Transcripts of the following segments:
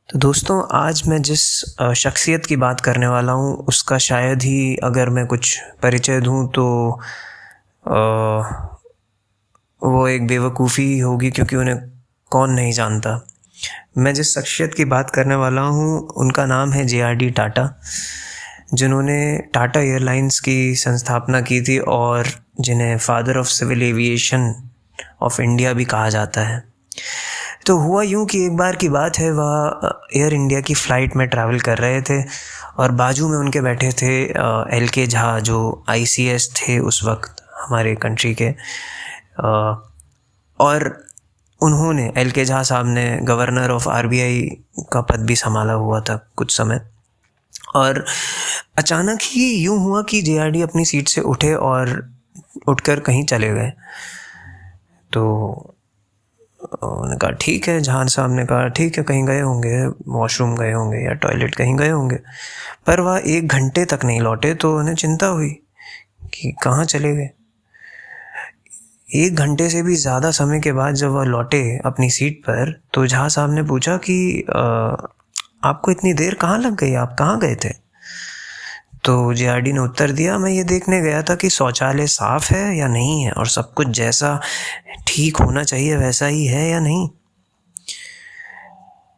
तो दोस्तों, आज मैं जिस शख्सियत की बात करने वाला हूँ उसका शायद ही अगर मैं कुछ परिचय दूँ तो वो एक बेवकूफ़ी होगी, क्योंकि उन्हें कौन नहीं जानता। मैं जिस शख्सियत की बात करने वाला हूँ उनका नाम है JRD टाटा, जिन्होंने टाटा एयरलाइंस की संस्थापना की थी और जिन्हें father of civil aviation of India भी कहा जाता है। तो हुआ यूँ कि एक बार की बात है, वह एयर इंडिया की फ़्लाइट में ट्रैवल कर रहे थे और बाजू में उनके बैठे थे LK झा, जो ICS थे उस वक्त हमारे कंट्री के। और उन्होंने, LK झा साहब ने गवर्नर ऑफ RBI का पद भी संभाला हुआ था कुछ समय। और अचानक ही यूँ हुआ कि JRD अपनी सीट से उठे और उठकर कहीं चले गए। तो उन्होंने कहा ठीक है, जहान साहब ने कहा ठीक है, कहीं गए होंगे, वॉशरूम गए होंगे या टॉयलेट कहीं गए होंगे। पर वह 1 घंटे तक नहीं लौटे, तो उन्हें चिंता हुई कि कहाँ चले गए। 1 घंटे से भी ज़्यादा समय के बाद जब वह लौटे अपनी सीट पर, तो झा साहब ने पूछा कि आपको इतनी देर कहाँ लग गई, आप कहाँ गए थे? तो JRD ने उत्तर दिया, मैं ये देखने गया था कि शौचालय साफ़ है या नहीं है और सब कुछ जैसा ठीक होना चाहिए वैसा ही है या नहीं।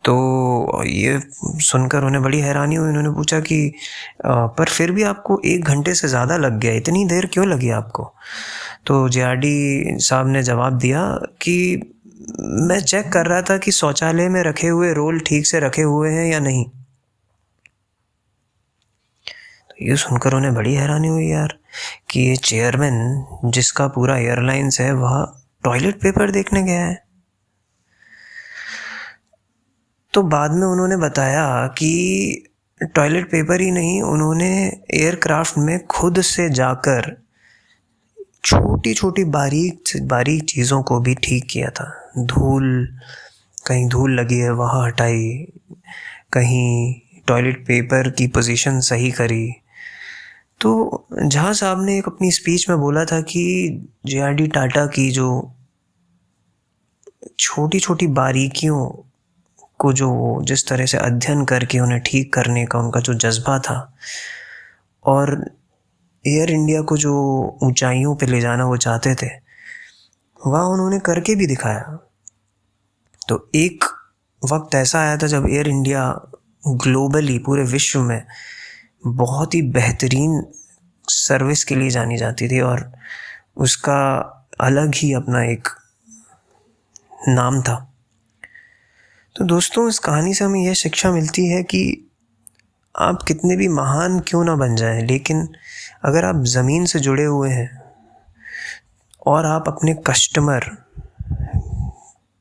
तो ये सुनकर उन्हें बड़ी हैरानी हुई। उन्होंने पूछा कि पर फिर भी आपको 1 घंटे से ज़्यादा लग गया, इतनी देर क्यों लगी आपको? तो JRD साहब ने जवाब दिया कि मैं चेक कर रहा था कि शौचालय में रखे हुए रोल ठीक से रखे हुए हैं या नहीं। तो ये सुनकर उन्हें बड़ी हैरानी हुई यार, कि ये चेयरमैन जिसका पूरा एयरलाइंस है वह टॉयलेट पेपर देखने गया है। तो बाद में उन्होंने बताया कि टॉयलेट पेपर ही नहीं, उन्होंने एयरक्राफ्ट में खुद से जाकर छोटी छोटी बारीक चीज़ों को भी ठीक किया था। कहीं धूल लगी है वहाँ हटाई, कहीं टॉयलेट पेपर की पोजीशन सही करी। तो झा साहब ने एक अपनी स्पीच में बोला था कि JRD टाटा की जो छोटी छोटी बारीकियों को जो जिस तरह से अध्ययन करके उन्हें ठीक करने का उनका जो जज्बा था, और एयर इंडिया को जो ऊंचाइयों पे ले जाना वो चाहते थे, वह उन्होंने करके भी दिखाया। तो एक वक्त ऐसा आया था जब एयर इंडिया ग्लोबली, पूरे विश्व में बहुत ही बेहतरीन सर्विस के लिए जानी जाती थी और उसका अलग ही अपना एक नाम था। तो दोस्तों, इस कहानी से हमें यह शिक्षा मिलती है कि आप कितने भी महान क्यों ना बन जाएं, लेकिन अगर आप ज़मीन से जुड़े हुए हैं और आप अपने कस्टमर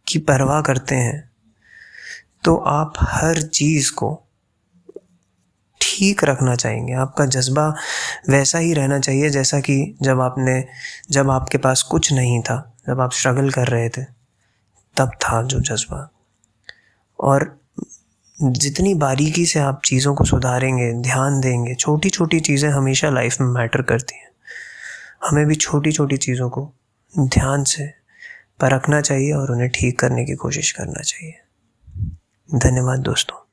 की परवाह करते हैं, तो आप हर चीज़ को ठीक रखना चाहेंगे। आपका जज्बा वैसा ही रहना चाहिए जैसा कि जब आपके पास कुछ नहीं था, जब आप स्ट्रगल कर रहे थे, तब था जो जज्बा। और जितनी बारीकी से आप चीज़ों को सुधारेंगे, ध्यान देंगे, छोटी छोटी चीज़ें हमेशा लाइफ में मैटर करती हैं। हमें भी छोटी छोटी चीज़ों को ध्यान से परखना चाहिए और उन्हें ठीक करने की कोशिश करना चाहिए। धन्यवाद दोस्तों।